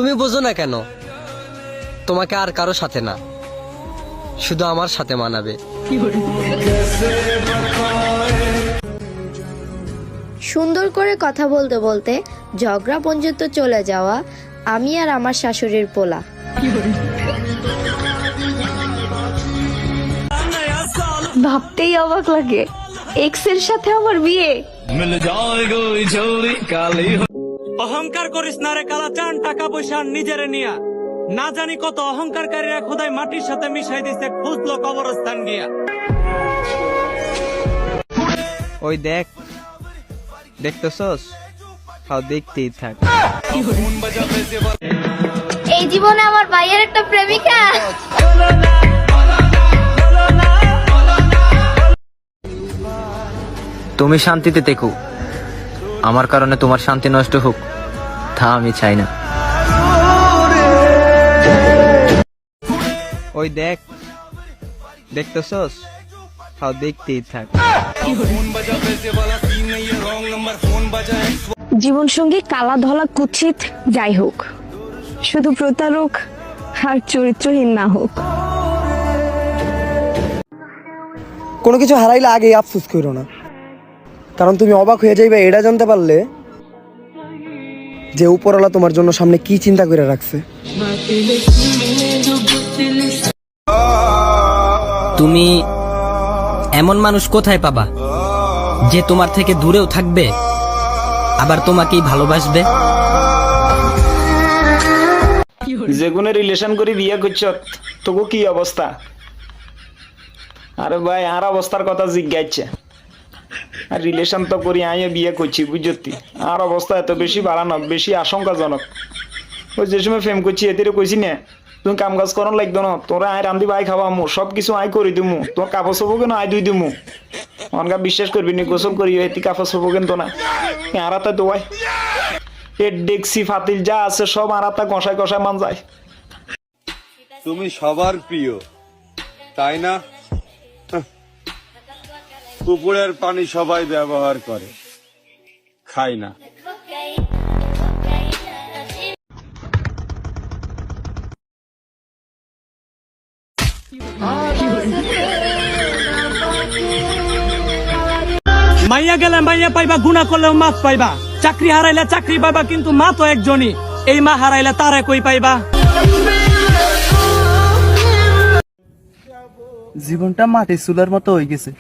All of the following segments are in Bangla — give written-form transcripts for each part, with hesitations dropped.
তুমি বোঝো না কেন? তোমাকে আর কারো সাথে না, শুধু আমার সাথে মানাবে। সুন্দর করে কথা বলতে বলতে ঝগড়া পর্যন্ত চলে যাওয়া আমি আর আমার শাশুড়ির পোলা। ভাবতেই অবাক লাগে, এক্স এর সাথে আমার বিয়ে। অহংকার করিস না রে কালা চান, টাকা পয়সা নিজেরে নিয়া না জানি কত অহংকারীরা খোদাই মাটির সাথে মিশাই দিছে, খুঁজলো কবরস্থান গিয়া। ওই দেখ, দেখতেছস? তাও দেখতেই থাক। এই জীবনে আমার ভাইয়ের একটা প্রেমিকা। তুমি শান্তিতে থেকো, আমার কারণে তোমার শান্তি নষ্ট হোক তা আমি চাই না। ওই দেখ, দেখতেছস? তাও দেখতেই থাক। জীবন সঙ্গী কালা ধলা কুৎসিত যাই হোক, শুধু প্রতারক আর চরিত্রহীন না হোক। কোনো কিছু হারাইলে আগেই আফসোস করো না, কারণ তুমি অবাক হয়ে যাইবে এটা জানতে পারলে যে উপরওয়ালা তোমার জন্য সামনে কি চিন্তা করে রাখছে। তুমি এমন মানুষ কোথায় পাবা যে তোমার থেকে দূরেও থাকবে আবার তোমাকেই ভালোবাসবে? যে কোনো রিলেশন করে বিয়ে করছ, তোকে কি অবস্থা? আরে ভাই, আর অবস্থার কথা জিজ্ঞাসা। আর রিলেশন তো করি আইয়ে বিয়ে করছি, বুঝতি? আর অবস্থা এত বেশি বাড়ানো বেশি আশঙ্কাজনক। ওই যে সময় ফেম করছি এদের কইছি না, তুমি কাম কাজ করার লাগতো না, তোরা আয় রান্ধি ভাই খাওয়ামু, সব কিছু আয় করে দিমু, তোর কাপড় সবো কেন আয় দুই দিমু। অনকা বিশ্বাস করবি নি, গোসল করি এটি কাপড় সবো কেন তো না আরাতা দোয়াই এর ডেক্সি ফাতিল যা আছে সব আরাতা কষায় কষায় মান যায়। তুমি সবার প্রিয়, তাই না? পুকুরের পানি সবাই ব্যবহার করে, খাই না। মাইয়া গেলে মাইয়া পাইবা, গুণা করলেও মাফ পাইবা, চাকরি হারাইলে চাকরি পাইবা, কিন্তু মা তো একজনই, এই মা হারাইলে তারে কই পাইবা? জীবনটা মাটির চুলার মতো হয়ে গেছে,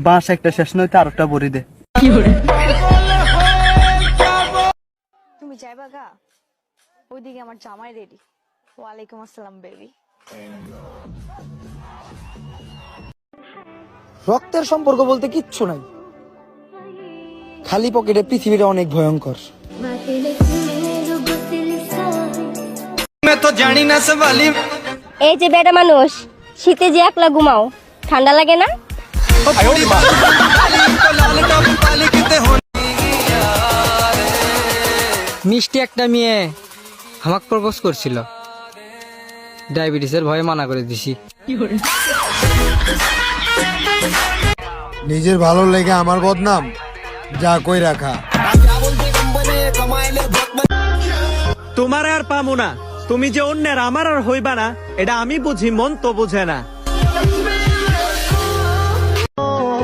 বাঁশ একটা শেষ নয়তো আরেকটা ভরে দে। তুমি যাইবা গা? ওইদিকে আমার জামাই রেডি। ওয়ালাইকুম আসসালাম বেবি। রক্তের সম্পর্ক বলতে কিচ্ছু নাই, খালি পকেটে পৃথিবীটা অনেক ভয়ঙ্কর। এই যে বেটা মানুষ, শীতে যে একলা ঘুমাও, ঠান্ডা লাগে না? মিষ্টি একটা মেয়ে আমাকে প্রপোজ করছিল, ডায়াবেটিসের ভয়ে মানা করে দিছি। নিজের ভালো লেগে আমার বদনাম যা কই রাখা। তোমার আর পামু না, তুমি যে অন্যের আমার আর হইবা না, এটা আমি বুঝি, মন তো বুঝে না।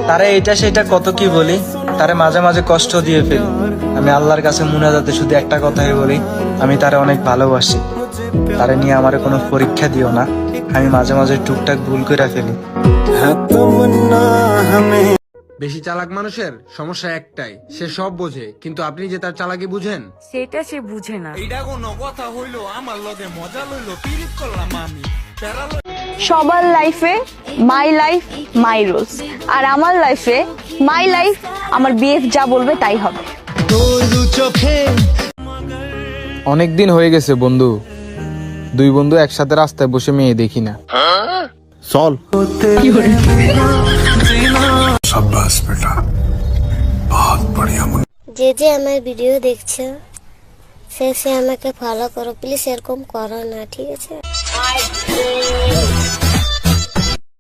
তারে এটা সেটা কত কি বলি, তারে মাঝে মাঝে কষ্ট দিয়ে ফেলি। আমি আল্লাহর কাছে মুনাজাতে শুধু একটা কথাই বলি, আমি তারে অনেক ভালোবাসি। তারে নিয়ে আমারে কোনো পরীক্ষা দিও না, আমি মাঝে মাঝে টুকটাক ভুল করে ফেলি। বেশি চালাক মানুষের সমস্যা একটাই, সে সব বোঝে, কিন্তু আপনি যে তার চালাকি বুঝেন সেটা সে বুঝে না। এটা কোনো কথা হইলো? আমার লগে মজা লইলো, পিরিত করলাম আমি। সবার লাইফে মাই লাইফ মাই রুলস, আর আমার লাইফে মাই লাইফ আমার বিএফ যা বলবে তাই হবে। অনেকদিন হয়ে গেছে বন্ধু, দুই বন্ধু একসাথে রাস্তায় বসে মেয়ে দেখি না। চল। যে যে আমার ভিডিও দেখছো সে আমাকে ফলো করো প্লিজ, এরকম করো না, ঠিক আছে?